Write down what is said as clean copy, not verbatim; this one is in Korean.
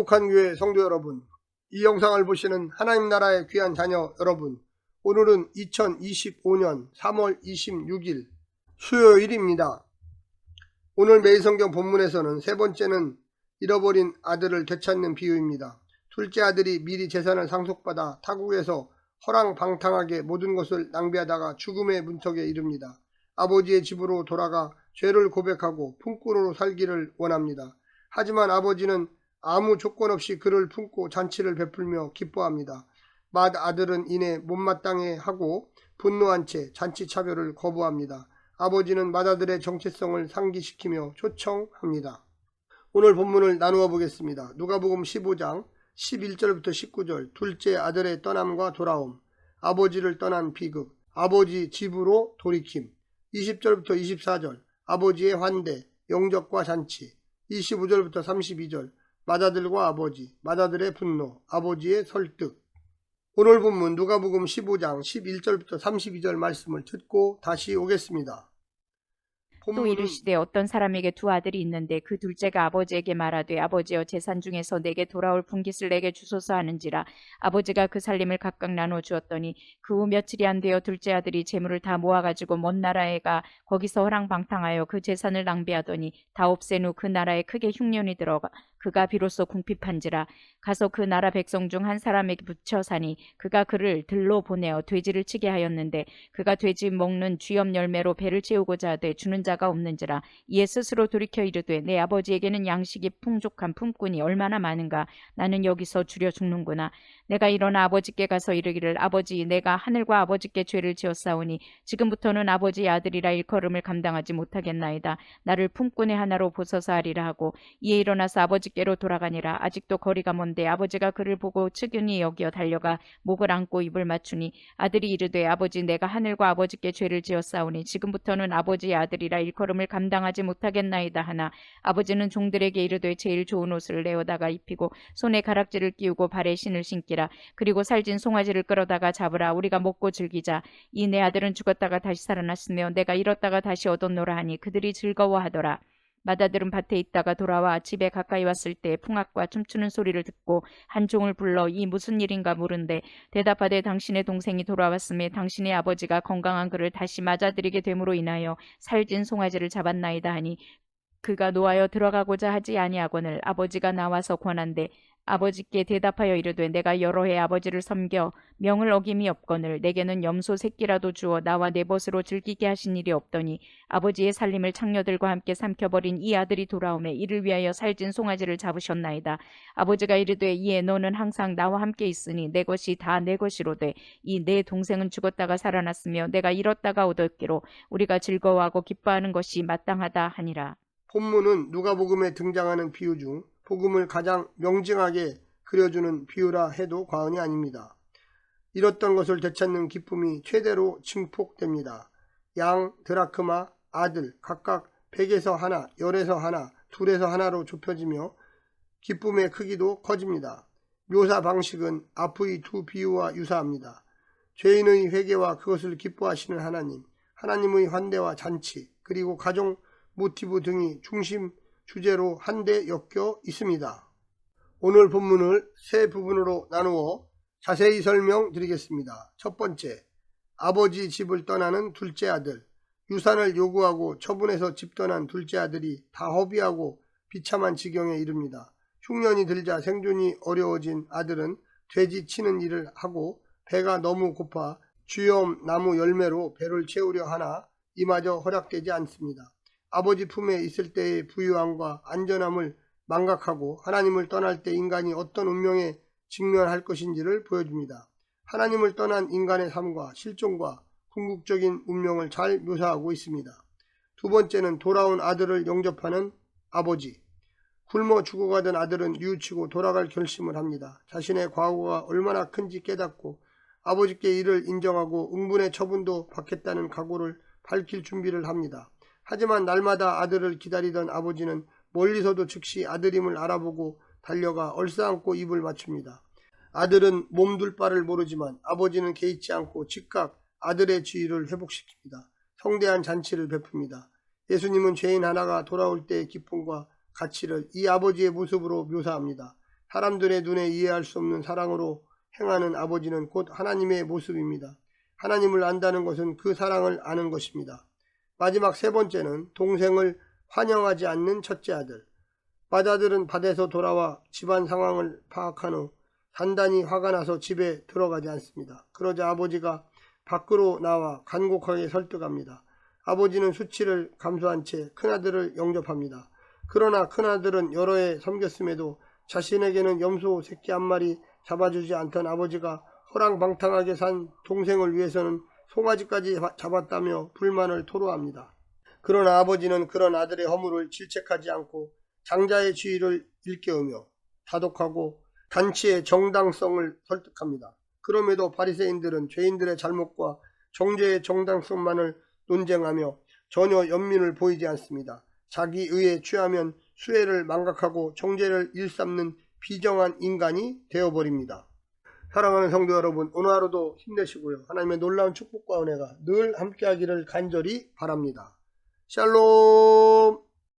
거룩한 교회 성도 여러분, 이 영상을 보시는 하나님 나라의 귀한 자녀 여러분, 오늘은 2025년 3월 26일 수요일입니다. 오늘 매일성경 본문에서는 세 번째는 잃어버린 아들을 되찾는 비유입니다. 둘째 아들이 미리 재산을 상속받아 타국에서 허랑방탕하게 모든 것을 낭비하다가 죽음의 문턱에 이릅니다. 아버지의 집으로 돌아가 죄를 고백하고 품꾼으로 살기를 원합니다. 하지만 아버지는 아무 조건 없이 그를 품고 잔치를 베풀며 기뻐합니다. 맏아들은 이내 못마땅해 하고 분노한 채 잔치 차별을 거부합니다. 아버지는 맏아들의 정체성을 상기시키며 초청합니다. 오늘 본문을 나누어 보겠습니다. 누가복음 15장 11절부터 19절, 둘째 아들의 떠남과 돌아옴, 아버지를 떠난 비극, 아버지 집으로 돌이킴, 20절부터 24절, 아버지의 환대, 영접과 잔치, 25절부터 32절, 맏아들과 아버지, 맏아들의 분노, 아버지의 설득. 오늘 본문 누가복음 15장 11절부터 32절 말씀을 듣고 다시 오겠습니다. 또 이르시되 어떤 사람에게 두 아들이 있는데 그 둘째가 아버지에게 말하되 아버지여 재산 중에서 내게 돌아올 분깃을 내게 주소서 하는지라. 아버지가 그 살림을 각각 나눠 주었더니 그 후 며칠이 안 되어 둘째 아들이 재물을 다 모아가지고 먼 나라에 가 거기서 허랑방탕하여 그 재산을 낭비하더니 다 없앤 후 그 나라에 크게 흉년이 들어가 그가 비로소 궁핍한지라. 가서 그 나라 백성 중 한 사람에게 붙여 사니 그가 그를 들로 보내어 돼지를 치게 하였는데 그가 돼지 먹는 쥐염 열매로 배를 채우고자 하되 주는 자가 없는지라. 이에 스스로 돌이켜 이르되 내 아버지에게는 양식이 풍족한 품꾼이 얼마나 많은가. 나는 여기서 주려 죽는구나. 내가 일어나 아버지께 가서 이르기를 아버지 내가 하늘과 아버지께 죄를 지었사오니 지금부터는 아버지의 아들이라 일컬음을 감당하지 못하겠나이다. 나를 품꾼의 하나로 보소서 하리라 하고 이에 일어나서 아버지께로 돌아가니라. 아직도 거리가 먼데 아버지가 그를 보고 측은히 여겨 달려가 목을 안고 입을 맞추니 아들이 이르되 아버지 내가 하늘과 아버지께 죄를 지었사오니 지금부터는 아버지의 아들이라 일컬음을 감당하지 못하겠나이다 하나 아버지는 종들에게 이르되 제일 좋은 옷을 내어다가 입히고 손에 가락지를 끼우고 발에 신을 신기라. 그리고 살진 송아지를 끌어다가 잡으라. 우리가 먹고 즐기자. 이 내 아들은 죽었다가 다시 살아났으며 내가 잃었다가 다시 얻었노라 하니 그들이 즐거워하더라. 맏아들은 밭에 있다가 돌아와 집에 가까이 왔을 때 풍악과 춤추는 소리를 듣고 한 종을 불러 이 무슨 일인가 물은데 대답하되 당신의 동생이 돌아왔음에 당신의 아버지가 건강한 그를 다시 맞아들이게 됨으로 인하여 살진 송아지를 잡았나이다 하니 그가 노하여 들어가고자 하지 아니하거늘 아버지가 나와서 권한대 아버지께 대답하여 이르되 내가 여러 해 아버지를 섬겨 명을 어김이 없거늘 내게는 염소 새끼라도 주어 나와 내 벗으로 즐기게 하신 일이 없더니 아버지의 살림을 창녀들과 함께 삼켜버린 이 아들이 돌아오매 이를 위하여 살진 송아지를 잡으셨나이다. 아버지가 이르되 이에 너는 항상 나와 함께 있으니 내 것이 다 내 것이로되 이 내 동생은 죽었다가 살아났으며 내가 잃었다가 얻었기로 우리가 즐거워하고 기뻐하는 것이 마땅하다 하니라. 본문은 누가복음에 등장하는 비유 중 복음을 가장 명징하게 그려주는 비유라 해도 과언이 아닙니다. 잃었던 것을 되찾는 기쁨이 최대로 증폭됩니다. 양, 드라크마, 아들 각각 100에서 하나, 10에서 하나, 2에서 하나로 좁혀지며 기쁨의 크기도 커집니다. 묘사 방식은 앞의 두 비유와 유사합니다. 죄인의 회개와 그것을 기뻐하시는 하나님, 하나님의 환대와 잔치, 그리고 가정 모티브 등이 중심 주제로 한데 엮여 있습니다. 오늘 본문을 세 부분으로 나누어 자세히 설명드리겠습니다. 첫 번째, 아버지 집을 떠나는 둘째 아들. 유산을 요구하고 처분해서 집 떠난 둘째 아들이 다 허비하고 비참한 지경에 이릅니다. 흉년이 들자 생존이 어려워진 아들은 돼지 치는 일을 하고 배가 너무 고파 쥐염 나무 열매로 배를 채우려 하나 이마저 허락되지 않습니다. 아버지 품에 있을 때의 부유함과 안전함을 망각하고 하나님을 떠날 때 인간이 어떤 운명에 직면할 것인지를 보여줍니다. 하나님을 떠난 인간의 삶과 실종과 궁극적인 운명을 잘 묘사하고 있습니다. 두 번째는 돌아온 아들을 영접하는 아버지. 굶어 죽어가던 아들은 뉘우치고 돌아갈 결심을 합니다. 자신의 과거가 얼마나 큰지 깨닫고 아버지께 이를 인정하고 응분의 처분도 받겠다는 각오를 밝힐 준비를 합니다. 하지만 날마다 아들을 기다리던 아버지는 멀리서도 즉시 아들임을 알아보고 달려가 얼싸안고 입을 맞춥니다. 아들은 몸둘 바를 모르지만 아버지는 개의치 않고 즉각 아들의 지위를 회복시킵니다. 성대한 잔치를 베풉니다. 예수님은 죄인 하나가 돌아올 때의 기쁨과 가치를 이 아버지의 모습으로 묘사합니다. 사람들의 눈에 이해할 수 없는 사랑으로 행하는 아버지는 곧 하나님의 모습입니다. 하나님을 안다는 것은 그 사랑을 아는 것입니다. 마지막 세 번째는 동생을 환영하지 않는 첫째 아들. 맏아들은 밭에서 돌아와 집안 상황을 파악한 후 단단히 화가 나서 집에 들어가지 않습니다. 그러자 아버지가 밖으로 나와 간곡하게 설득합니다. 아버지는 수치를 감수한 채 큰아들을 영접합니다. 그러나 큰아들은 여러 해 섬겼음에도 자신에게는 염소 새끼 한 마리 잡아주지 않던 아버지가 허랑방탕하게 산 동생을 위해서는 송아지까지 잡았다며 불만을 토로합니다. 그러나 아버지는 그런 아들의 허물을 질책하지 않고 장자의 지위를 일깨우며 다독하고 단치의 정당성을 설득합니다. 그럼에도 바리새인들은 죄인들의 잘못과 정죄의 정당성만을 논쟁하며 전혀 연민을 보이지 않습니다. 자기 의에 취하면 수혜를 망각하고 정죄를 일삼는 비정한 인간이 되어버립니다. 사랑하는 성도 여러분, 오늘 하루도 힘내시고요. 하나님의 놀라운 축복과 은혜가 늘 함께하기를 간절히 바랍니다. 샬롬.